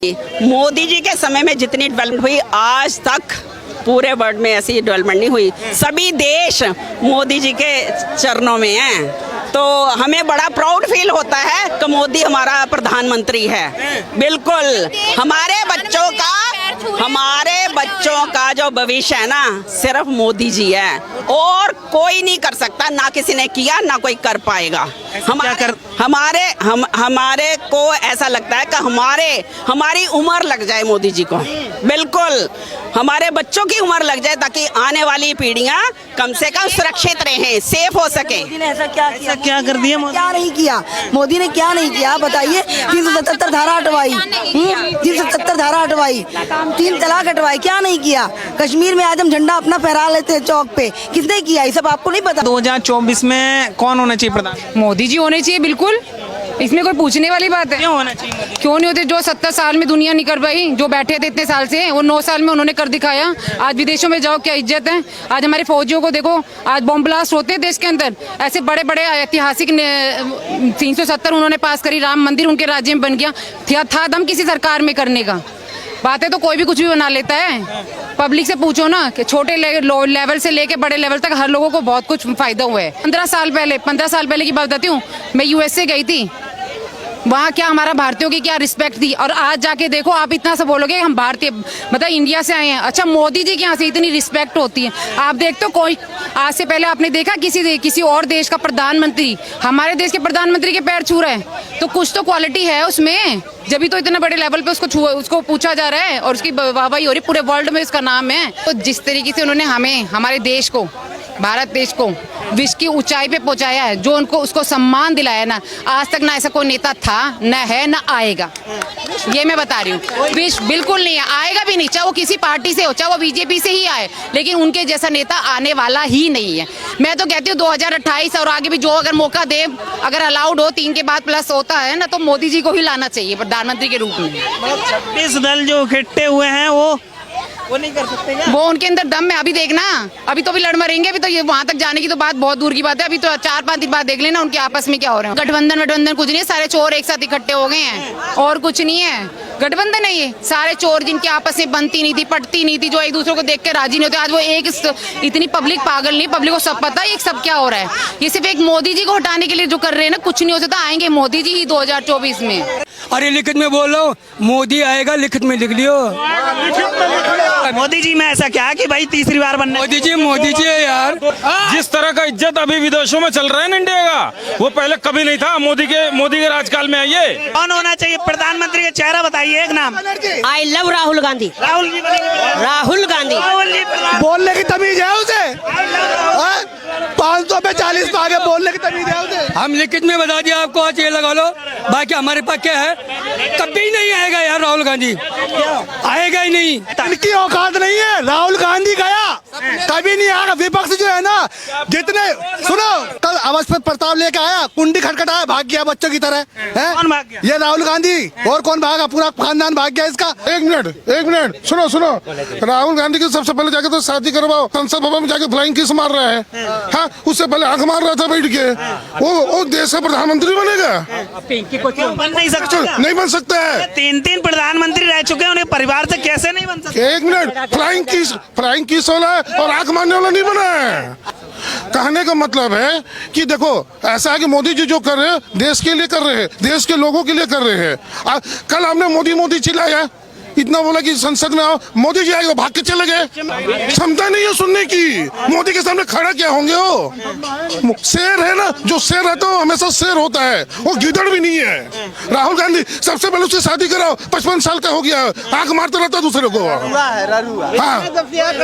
मोदी जी के समय में जितनी डेवलपमेंट हुई आज तक पूरे वर्ल्ड में ऐसी डेवलपमेंट नहीं हुई। सभी देश मोदी जी के चरणों में हैं, तो हमें बड़ा प्राउड फील होता है कि मोदी हमारा प्रधानमंत्री है। बिल्कुल हमारे बच्चों का जो भविष्य है ना, सिर्फ मोदी जी है और कोई नहीं कर सकता, ना किसी ने किया ना कोई कर पाएगा। हमारे को ऐसा लगता है कि हमारी उम्र लग जाए मोदी जी को, बिल्कुल हमारे बच्चों की उम्र लग जाए, ताकि आने वाली पीढ़ियां कम से कम सुरक्षित रहें, सेफ हो सके। मोदी ने ऐसा क्या कर दिया? क्या नहीं किया मोदी ने, क्या नहीं किया बताइए। 377 धारा हटवाई, 377 धारा हटवाई, 3 तलाक हटवाई, क्या नहीं किया। कश्मीर में आज हम झंडा अपना फहरा लेते हैं चौक पे, किसने किया ये सब आपको नहीं पता। 2024 में कौन होना चाहिए प्रधान? मोदी जी होने चाहिए, बिल्कुल, इसमें कोई पूछने वाली बात है। क्यों होना चाहिए मोदी? क्यों नहीं होते? जो 70 साल में दुनिया नहीं कर पाई, जो बैठे थे इतने साल से, वो 9 साल में उन्होंने कर दिखाया। आज विदेशों में जाओ, क्या इज्जत है। आज हमारे फौजियों को देखो, आज बॉम्ब ब्लास्ट होते हैं देश के अंदर। ऐसे बड़े बड़े ऐतिहासिक 370 उन्होंने पास करी, राम मंदिर उनके राज्य में बन गया। था दम किसी सरकार में करने का। बातें तो कोई भी कुछ भी बना लेता है। पब्लिक से पूछो ना कि छोटे लेवल से लेके बड़े लेवल तक हर लोगों को बहुत कुछ फायदा हुआ है। 15 साल पहले की बात बताती हूँ, मैं यूएसए गई थी। वहाँ क्या हमारा भारतीयों की क्या रिस्पेक्ट थी, और आज जाके देखो आप इतना सब बोलोगे हम भारतीय मतलब इंडिया से आए हैं। अच्छा, मोदी जी के यहाँ से इतनी रिस्पेक्ट होती है। आप देखते हो कोई आज से पहले आपने देखा किसी और देश का प्रधानमंत्री हमारे देश के प्रधानमंत्री के पैर छू रहा है? तो कुछ तो क्वालिटी है उसमें, जब भी तो इतने बड़े लेवल पे उसको पूछा जा रहा है और उसकी वाहवाही हो रही, पूरे वर्ल्ड में उसका नाम है। तो जिस तरीके से उन्होंने हमारे देश को, भारत देश को विश्व की ऊंचाई पे पहुंचाया है, जो उसको सम्मान दिलाया ना, आज तक ना ऐसा कोई नेता था, न है, न आएगा। ये मैं बता रही हूँ, विश्व बिल्कुल नहीं है, आएगा भी नहीं, चाहे वो किसी पार्टी से हो, चाहे वो बीजेपी से ही आए, लेकिन उनके जैसा नेता आने वाला ही नहीं है। मैं तो कहती हूँ 2028 और आगे भी जो अगर मौका दे, अगर अलाउड हो 3 के बाद प्लस होता है ना, तो मोदी जी को ही लाना चाहिए प्रधानमंत्री के रूप में। 26 दल जो इकट्ठे हुए हैं वो नहीं कर सकते क्या? वो उनके अंदर दम है। अभी देखना, अभी तो भी लड़ मरेंगे, अभी तो ये वहां तक जाने की तो बात बहुत दूर की बात है। अभी तो 4-5 दिन बाद देख लेना उनके आपस में क्या हो रहा है। गठबंधन कुछ नहीं है, सारे चोर एक साथ इकट्ठे हो गए हैं और कुछ नहीं है। गठबंधन है ये, सारे चोर जिनके आपस में बनती नहीं थी, पटती नहीं थी, जो एक दूसरे को देख के राजी नहीं होते। आज वो इतनी पब्लिक पागल नहीं, पब्लिक को सब पता है ये सब क्या हो रहा है। ये सिर्फ एक मोदी जी को हटाने के लिए जो कर रहे हैं ना, कुछ नहीं हो सकता। आएंगे मोदी जी ही 2024 में। अरे लिखित में बोल रहा हूँ, मोदी आएगा, लिखित में लिख लियो। मोदी जी में ऐसा क्या है कि भाई तीसरी बार बनना? मोदी जी है यार। जिस तरह का इज्जत अभी विदेशों में चल रहा है ना इंडिया का, वो पहले कभी नहीं था। मोदी के राजकाल में आइए। कौन होना चाहिए प्रधानमंत्री का चेहरा बताइए, एक नाम। I love Rahul Gandhi. राहुल जी बनेंगे? राहुल गांधी बोलने की तमीज है उसे? 500 पे 40 आगे बोलने की तमीज है उसे? हम लिखित में बता दिया आपको, आज ये लगा लो। बाकी हमारे पास क्या है, कभी नहीं आएगा यार राहुल गांधी, आएगा ही नहीं। इनकी औकात नहीं है। राहुल गांधी गया, कभी नहीं आएगा। विपक्ष जो है ना, जितने सुनो, कल अवस्थी प्रताप लेके आया, कुंडी खटखटाया, भाग गया बच्चों की तरह है। कौन भाग गया? ये राहुल गांधी। और कौन भागा? पूरा खानदान भाग गया इसका। एक मिनट सुनो। राहुल गांधी की सबसे पहले जाके तो शादी करवाओ, संसद भवन में जाके फ्लाइंग किस मार रहा है। हाँ, उससे पहले आंख मार रहा था बैठ के। वो देश का प्रधानमंत्री बनेगा? बन नहीं सकता। नहीं बन सकता है। 3 प्रधानमंत्री रह चुके हैं, उन्हें परिवार से कैसे नहीं बन सकते? एक मिनट, फ्लाइंग किस वाला है और आंख मारने वाला नहीं बना है। कहने का मतलब है कि देखो, ऐसा है कि मोदी जी जो कर रहे हैं देश के लिए कर रहे हैं, देश के लोगों के लिए कर रहे हैं। कल हमने मोदी चिल्लाया, इतना बोला कि संसद में आओ, मोदी जी आएगा, भाग के चले गए। क्षमता नहीं है सुनने की। मोदी के सामने खड़ा क्या होंगे? वो शेर है ना, जो शेर रहता है हमेशा शेर होता है, वो गिदड़ भी नहीं है। राहुल गांधी सबसे पहले उससे शादी कराओ, 55 साल का हो गया, आंख मारता रहता दूसरे को। हाँ,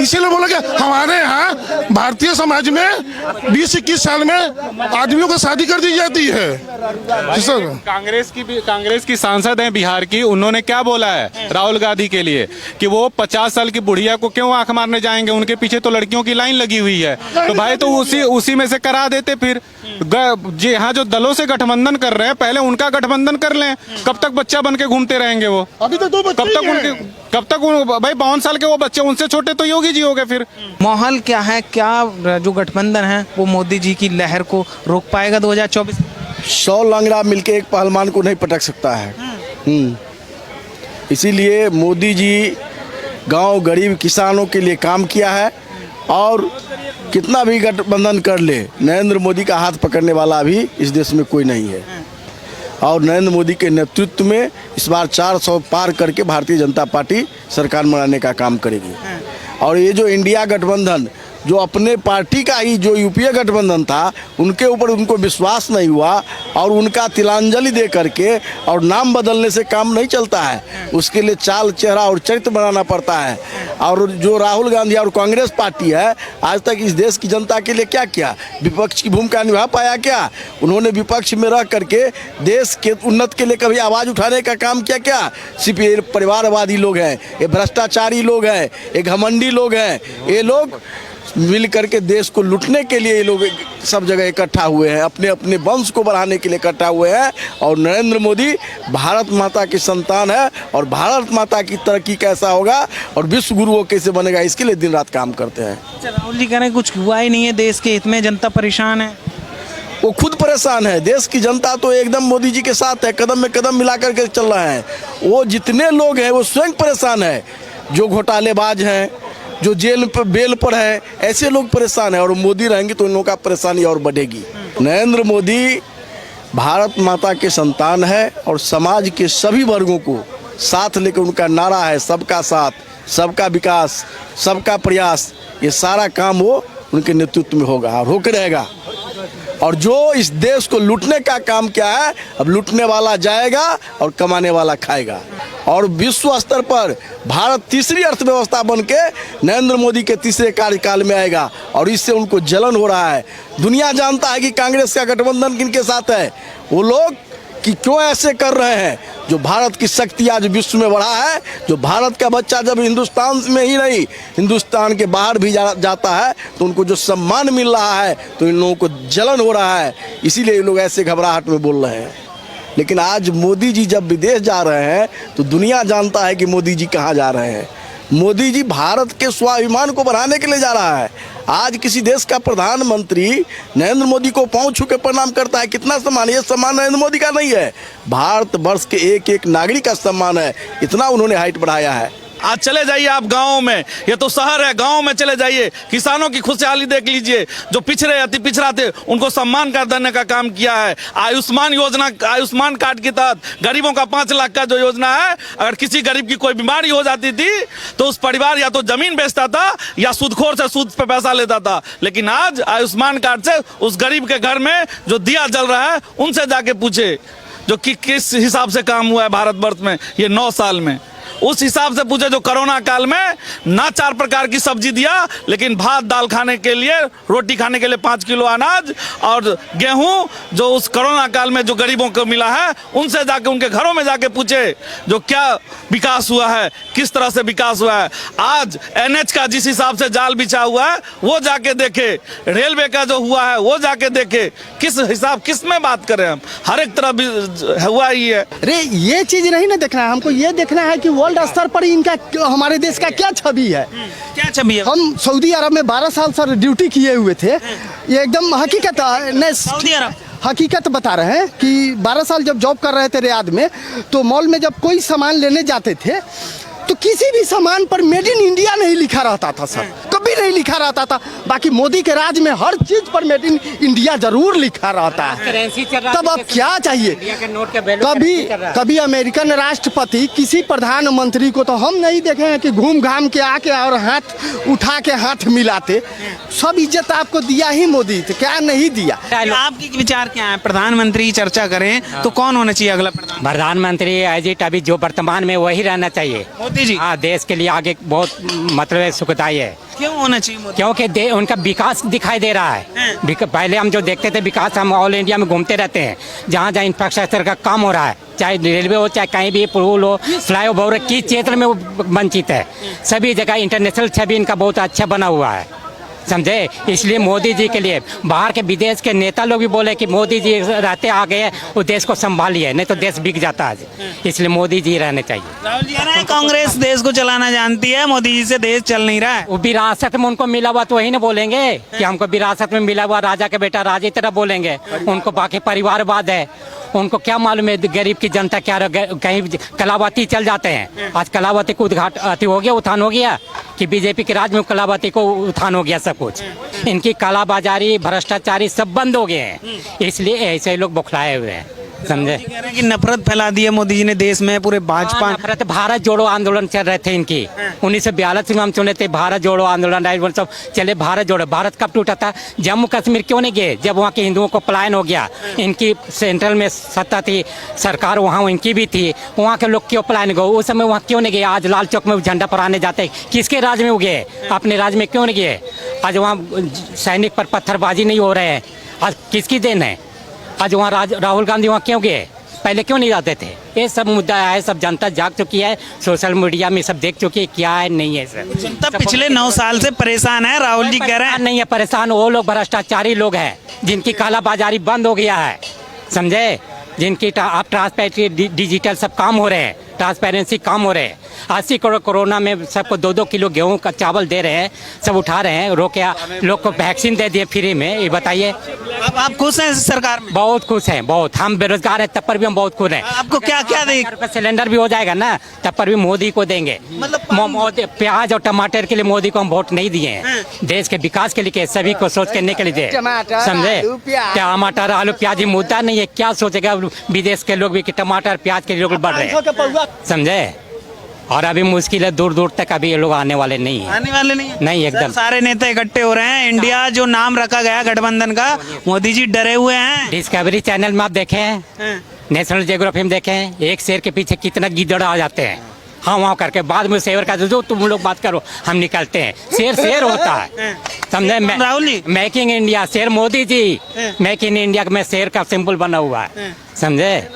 इसीलिए बोला कि हमारे यहाँ भारतीय समाज में 20-21 साल में आदमियों को शादी कर दी जाती है। कांग्रेस की सांसद है बिहार की, उन्होंने क्या बोला है राहुल गांधी के लिए कि वो 50 साल की बुढ़िया को क्यों आंख मारने जाएंगे, उनके पीछे तो लड़कियों की लाइन लगी हुई है। तो भाई तो उसी में से करा देते। फिर जी हाँ, जो दलों से गठबंधन कर रहे हैं, पहले उनका गठबंधन कर लें। कब तक बच्चा बन के घूमते रहेंगे वो? अभी तो 2 बच्चे कब तक भाई 52 साल के वो बच्चे, उनसे छोटे तो योगी जी हो गए। फिर माहौल क्या है, क्या जो गठबंधन है वो मोदी जी की लहर को रोक पाएगा 2024? 100 लंगड़ा मिलके एक पहलवान को नहीं पटक सकता है। इसीलिए मोदी जी गांव गरीब किसानों के लिए काम किया है और कितना भी गठबंधन कर ले, नरेंद्र मोदी का हाथ पकड़ने वाला अभी इस देश में कोई नहीं है। और नरेंद्र मोदी के नेतृत्व में इस बार 400 पार करके भारतीय जनता पार्टी सरकार बनाने का काम करेगी। और ये जो इंडिया गठबंधन, जो अपने पार्टी का ही जो यूपीए गठबंधन था, उनके ऊपर उनको विश्वास नहीं हुआ और उनका तिलांजलि दे करके और नाम बदलने से काम नहीं चलता है। उसके लिए चाल चेहरा और चरित्र बनाना पड़ता है। और जो राहुल गांधी और कांग्रेस पार्टी है, आज तक इस देश की जनता के लिए क्या किया? विपक्ष की भूमिका निभा पाया क्या? उन्होंने विपक्ष में रह करके देश के उन्नत के लिए कभी आवाज़ उठाने का काम किया क्या? सिर्फ ये परिवारवादी लोग हैं, ये भ्रष्टाचारी लोग हैं, ये घमंडी लोग हैं, ये लोग मिल करके देश को लूटने के लिए ये लोग सब जगह इकट्ठा हुए हैं, अपने अपने वंश को बढ़ाने के लिए इकट्ठा हुए हैं। और नरेंद्र मोदी भारत माता की संतान है और भारत माता की तरक्की कैसा होगा और विश्व गुरु वो कैसे बनेगा, इसके लिए दिन रात काम करते हैं। राहुल जी कह रहे हैं कुछ हुआ ही नहीं है देश के हित में, जनता परेशान है। वो खुद परेशान है। देश की जनता तो एकदम मोदी जी के साथ है, कदम में कदम मिला करके चल रहा है। वो जितने लोग हैं वो स्वयं परेशान है, जो घोटालेबाज हैं, जो जेल पर बेल पर है, ऐसे लोग परेशान हैं। और मोदी रहेंगे तो इन लोगों का परेशानी और बढ़ेगी। नरेंद्र मोदी भारत माता के संतान है और समाज के सभी वर्गों को साथ लेकर उनका नारा है सबका साथ, सबका विकास, सबका प्रयास। ये सारा काम वो उनके नेतृत्व में होगा और होकर रहेगा। और जो इस देश को लूटने का काम किया है, अब लूटने वाला जाएगा और कमाने वाला खाएगा। और विश्व स्तर पर भारत तीसरी अर्थव्यवस्था बन के नरेंद्र मोदी के तीसरे कार्यकाल में आएगा और इससे उनको जलन हो रहा है। दुनिया जानता है कि कांग्रेस का गठबंधन किनके साथ है। वो लोग कि क्यों ऐसे कर रहे हैं। जो भारत की शक्ति आज विश्व में बढ़ा है, जो भारत का बच्चा जब हिंदुस्तान में ही नहीं हिंदुस्तान के बाहर भी जाता है तो उनको जो सम्मान मिल रहा है तो इन लोगों को जलन हो रहा है। इसीलिए ये लोग ऐसे घबराहट में बोल रहे हैं। लेकिन आज मोदी जी जब विदेश जा रहे हैं तो दुनिया जानता है कि मोदी जी कहाँ जा रहे हैं। मोदी जी भारत के स्वाभिमान को बढ़ाने के लिए जा रहा है। आज किसी देश का प्रधानमंत्री नरेंद्र मोदी को पांव छू के प्रणाम करता है, कितना सम्मान। ये सम्मान नरेंद्र मोदी का नहीं है, भारत वर्ष के एक एक नागरिक का सम्मान है। इतना उन्होंने हाइट बढ़ाया है। आज चले जाइए आप गाँव में, ये तो शहर है, गाँव में चले जाइए, किसानों की खुशहाली देख लीजिए। जो पिछड़े अति पिछड़ा थे उनको सम्मान कर देने का काम किया है। आयुष्मान योजना, आयुष्मान कार्ड के तहत गरीबों का 5 लाख का जो योजना है, अगर किसी गरीब की कोई बीमारी हो जाती थी तो उस परिवार या तो जमीन बेचता था या सूदखोर से सूद पे पैसा लेता था। लेकिन आज आयुष्मान कार्ड से उस गरीब के घर में जो दिया जल रहा है उनसे जाके पूछे जो कि किस हिसाब से काम हुआ है भारतवर्ष में ये 9 साल में। उस हिसाब से पूछे जो कोरोना काल में ना 4 प्रकार की सब्जी दिया, लेकिन भात दाल खाने के लिए, रोटी खाने के लिए 5 किलो अनाज और गेहूं जो उस कोरोना काल में जो गरीबों को मिला है, उनसे जाके उनके घरों में जाके पूछे जो क्या विकास हुआ है, किस तरह से विकास हुआ है। आज NH का जिस हिसाब से जाल बिछा हुआ है वो जाके देखे, रेलवे का जो हुआ है वो जाके देखे, किस हिसाब किस में बात करें हम, हर एक तरह हुआ ही है। अरे ये चीज नहीं ना देखना है हमको, ये देखना है कि वर्ल्ड स्तर पर इनका हमारे देश का क्या छवि है। क्या छवि है? हम सऊदी अरब में 12 साल सर ड्यूटी किए हुए थे। ये एकदम हकीकत सऊदी अरब हकीकत बता रहे हैं कि 12 साल जब जॉब कर रहे थे रियाद में, तो मॉल में जब कोई सामान लेने जाते थे तो किसी भी सामान पर मेड इन इंडिया नहीं लिखा रहता था सर, कभी नहीं लिखा रहता था। बाकी मोदी के राज में हर चीज पर मेड इन इंडिया जरूर लिखा रहता है। तब अब क्या चाहिए? कभी अमेरिकन राष्ट्रपति किसी प्रधानमंत्री को तो हम नहीं देखे हैं कि घूम घाम के आके और हाथ उठा के हाथ मिलाते। सब इज्जत आपको दिया ही मोदी, तो क्या नहीं दिया। आपके विचार क्या है? प्रधानमंत्री चर्चा करें तो कौन होना चाहिए अगला प्रधानमंत्री? एज इट अभी जो वर्तमान में वही रहना चाहिए। मोदी जी? हाँ, देश के लिए आगे बहुत मतलब सुखदायी है। क्यों होना चाहिए मोदी? क्योंकि उनका विकास दिखाई दे रहा है। पहले हम जो देखते थे विकास, हम ऑल इंडिया में घूमते रहते हैं, जहाँ जहाँ इंफ्रास्ट्रक्चर का काम हो रहा है, चाहे रेलवे हो, चाहे कहीं भी पुल हो, फ्लाईओवर, किस क्षेत्र में वो वंचित है, सभी जगह इंटरनेशनल छवि इनका बहुत अच्छा बना हुआ है। समझे। इसलिए मोदी जी के लिए बाहर के विदेश के नेता लोग भी बोले कि मोदी जी रहते आ गए वो देश को संभालिए, नहीं तो देश बिक जाता आज, इसलिए मोदी जी रहने चाहिए। राहुल जी कह रहे हैं कांग्रेस देश को चलाना जानती है, मोदी जी से देश चल नहीं रहा है। वो विरासत में उनको मिला हुआ तो वही ना बोलेंगे कि हमको विरासत में मिला हुआ राजा के बेटा राजा की तरह बोलेंगे। उनको बाकी परिवारवाद है, उनको क्या मालूम है गरीब की जनता क्या कहीं कलावती चल जाते हैं। आज कलावती को उद्घाटन हो गया, उत्थान हो गया कि बीजेपी के राज में कलावती को उत्थान हो गया सब कुछ। इनकी कालाबाजारी भ्रष्टाचारी सब बंद हो गए हैं, इसलिए ऐसे लोग बौखलाए हुए हैं, समझे। कह रहे हैं कि नफरत फैला दी है मोदी जी ने देश में, पूरे भाजपा नफरत। भारत जोड़ो आंदोलन चल रहे थे इनकी 1942 में हम सुने थे भारत जोड़ो आंदोलन सब चले। भारत जोड़ो, भारत कब टूटा था? जम्मू कश्मीर क्यों नहीं गए जब वहाँ के हिंदुओं को पलायन हो गया? इनकी सेंट्रल में सत्ता थी, सरकार वहाँ इनकी भी थी, वहाँ के लोग क्यों पलायन गए? उस समय वहाँ क्यों नहीं गए? आज लाल चौक में झंडा फहराने जाते, किसके राज में वो गए? अपने राज में क्यों नहीं गए? आज वहाँ सैनिक पर पत्थरबाजी नहीं हो रहे हैं, आज किसकी देन है? आज वहाँ राहुल गांधी वहाँ क्यों गए? पहले क्यों नहीं जाते थे? ये सब मुद्दा है, सब जनता जाग चुकी है, सोशल मीडिया में सब देख चुकी है क्या है नहीं है सर। जनता पिछले 9 साल से परेशान है, राहुल जी कह रहे हैं। नहीं है परेशान, वो लोग भ्रष्टाचारी लोग हैं जिनकी कालाबाजारी बंद हो गया है, समझे। जिनकी अब ट्रांसपेरेंसी डिजिटल सब काम हो रहे हैं, ट्रांसपेरेंसी काम हो रहे हैं। 80 करोड़ कोरोना में सबको 2-2 किलो गेहूं का चावल दे रहे हैं, सब उठा रहे हैं, रोके लोग को वैक्सीन दे दिए फ्री में। ये बताइए अब आप खुश हैं सरकार में? बहुत खुश हैं, बहुत। हम बेरोजगार हैं तब पर भी हम बहुत खुश हैं। आपको क्या क्या दे? सिलेंडर भी हो जाएगा ना तब पर भी मोदी को देंगे। मतलब प्याज और टमाटर के लिए मोदी को हम वोट नहीं दिए हैं, देश के विकास के लिए, सभी को सोच करने के लिए, समझे। टमाटर आलू प्याज ही मुद्दा नहीं है, क्या सोचेगा विदेश के लोग भी कि टमाटर प्याज के लोग बढ़ रहे हैं, समझे। और अभी मुश्किल है, दूर दूर तक अभी ये लोग आने वाले नहीं है, आने वाले नहीं है? नहीं एकदम। सारे नेता इकट्ठे हो रहे हैं, इंडिया जो नाम रखा गया गठबंधन का, मोदी जी डरे हुए हैं। डिस्कवरी चैनल में आप देखें, नेशनल जियोग्राफी में देखें, एक शेर के पीछे कितना गिद्दड़ आ जाते हैं, हाँ वहाँ करके बाद में शेर का जो तुम लोग बात करो हम निकलते हैं। शेर होता है, समझे। Rahul ji make in India, शेर Modi ji, make in India में शेर का सिंबल बना हुआ है, समझे।